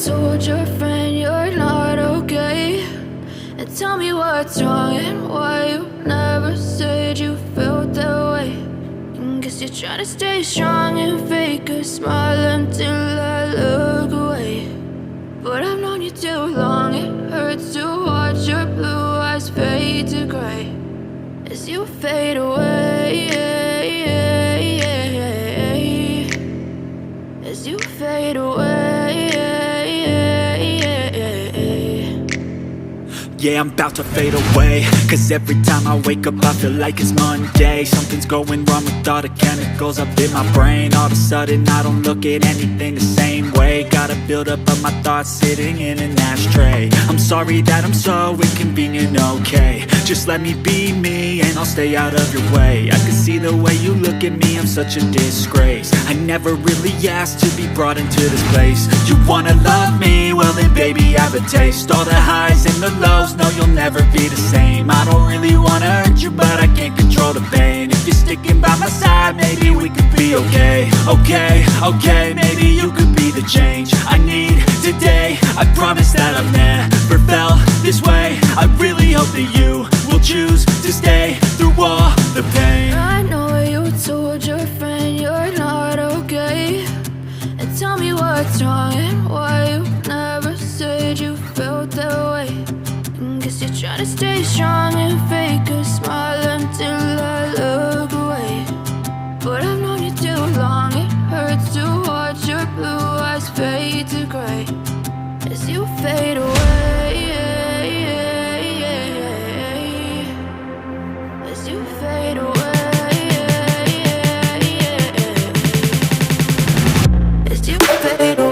told your friend you're not okay? And tell me what's wrong and why you never said you felt that way. And guess you're trying to stay strong and fake a smile until I look away. But I've known you too long, it hurts to watch your blue eyes fade to gray as you fade away, as you fade away. Yeah, I'm about to fade away, cause every time I wake up I feel like it's Monday. Something's going wrong with all the chemicals up in my brain. All of a sudden I don't look at anything the same way. Got a build-up of my thoughts sitting in an ashtray. I'm sorry that I'm so inconvenient, okay? Just let me be me and I'll stay out of your way. I can see the way you look at me, I'm such a disgrace. I never really asked to be brought into this place. You wanna love me? Well then baby, have a taste. All the highs and the lows, no, you'll never be the same. I don't really wanna hurt you, but I can't control the pain. If you're sticking by my side, maybe we could be okay. Okay, maybe you could be the change I need today. I promise that I've never felt this way. I really hope that you will choose to stay through all the pain. I know you told your friend you're not okay. And tell me what's wrong and why you never said you felt that way. Guess you're trying to stay strong and fake a smile until I look away. But I've known you too long, it hurts to watch your blue eyes fade to gray as you fade away, as you fade away, as you fade away.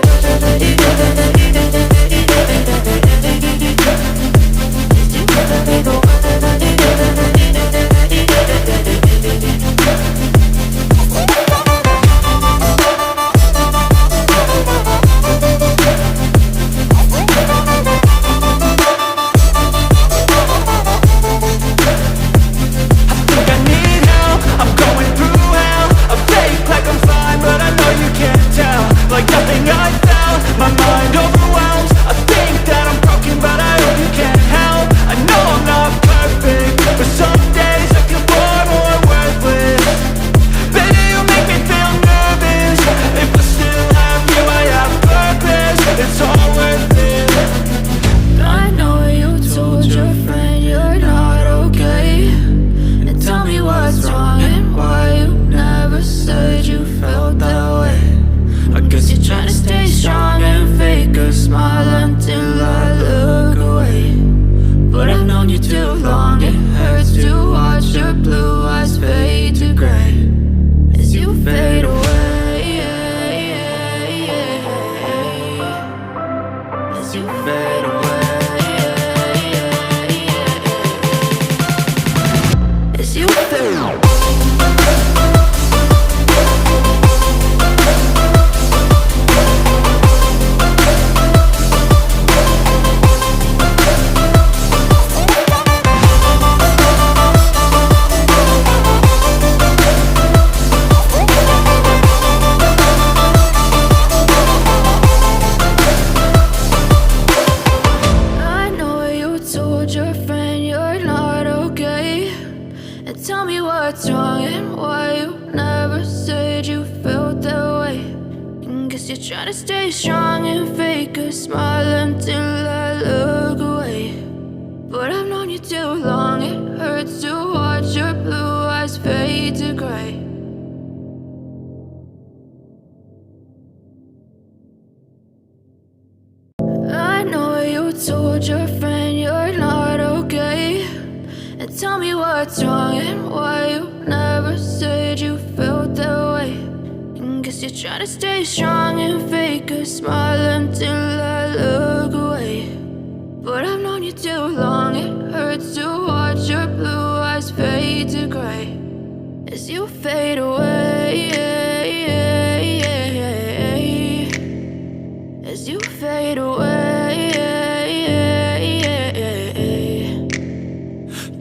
Told your friend you're not okay. And tell me what's wrong and why you never said you felt that way. And guess you're trying to stay strong and fake a smile until I look away. But I've known you too long, it hurts to watch your blue eyes fade to gray as you fade away, as you fade away.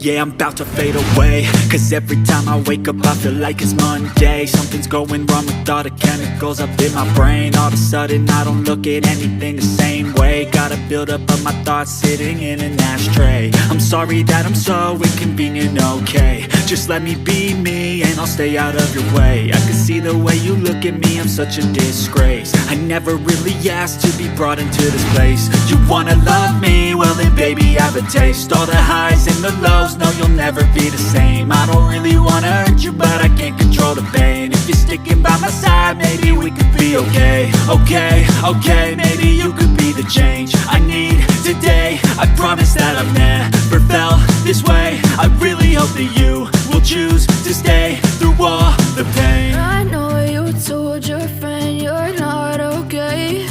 Yeah, I'm about to fade away, cause every time I wake up I feel like it's Monday. Something's going wrong with all the chemicals up in my brain. All of a sudden I don't look at anything the same way. Got a buildup of my thoughts sitting in an ashtray. I'm sorry that I'm so inconvenient, okay. Just let me be me and I'll stay out of your way. I can see the way you look at me, I'm such a disgrace. I never really asked to be brought into this place. You wanna love me? Well then baby I have a taste. All the highs and the lows, no you'll never be the same. I don't really wanna hurt you but I can't control the pain. If you're sticking by my side maybe we could be okay. Okay, maybe you could be the change I need today. I promise that I've never felt this way. I really hope that you will choose to stay through all the pain. I know you told your friend you're not okay,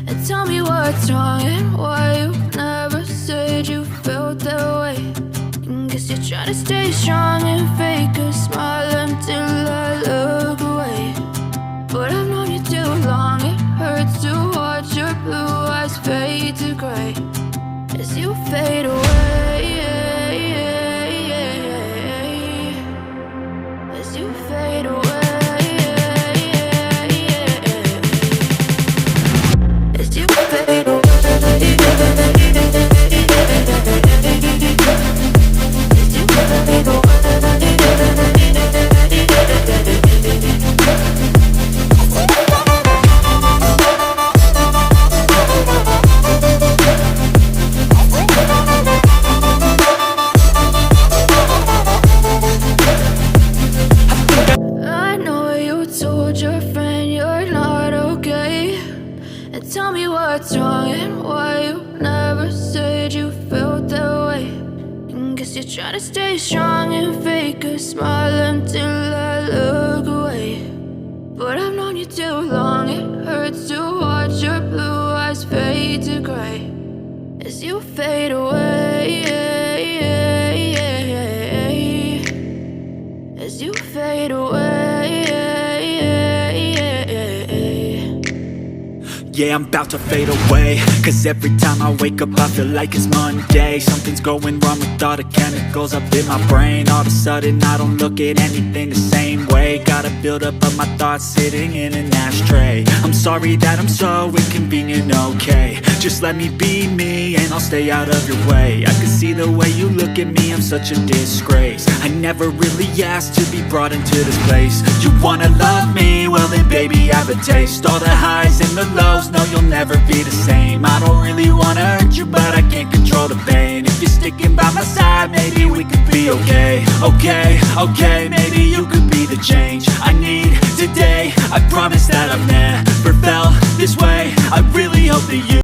and tell me what's wrong and why you never said you felt that way. Guess you're trying to stay strong and fake a smile until I look away. But I've known you too long, it hurts to watch your blue eyes fade to gray as you fade away. As you fade away. As you fade away. I know you told your friend you're not okay, and tell me what's wrong and why you never said you felt that way. Guess you're trying to stay strong and fake a smile until I look away. But I've known you too long, it hurts to watch your blue eyes fade to gray as you fade away. As you fade away. Yeah, I'm about to fade away, cause every time I wake up I feel like it's Monday. Something's going wrong with all the chemicals up in my brain. All of a sudden I don't look at anything the same way. Got a buildup of my thoughts sitting in an ashtray. I'm sorry that I'm so inconvenient, okay. Just let me be me and I'll stay out of your way. I can see the way you look at me, I'm such a disgrace. I never really asked to be brought into this place. You wanna love me? Well then baby I have a taste. All the highs and the lows, no you'll never be the same. I don't really wanna hurt you but I can't control the pain. If you're sticking by my side maybe we could be okay. Okay, maybe you could be the change I need today. I promise that I've never felt this way. I really hope that you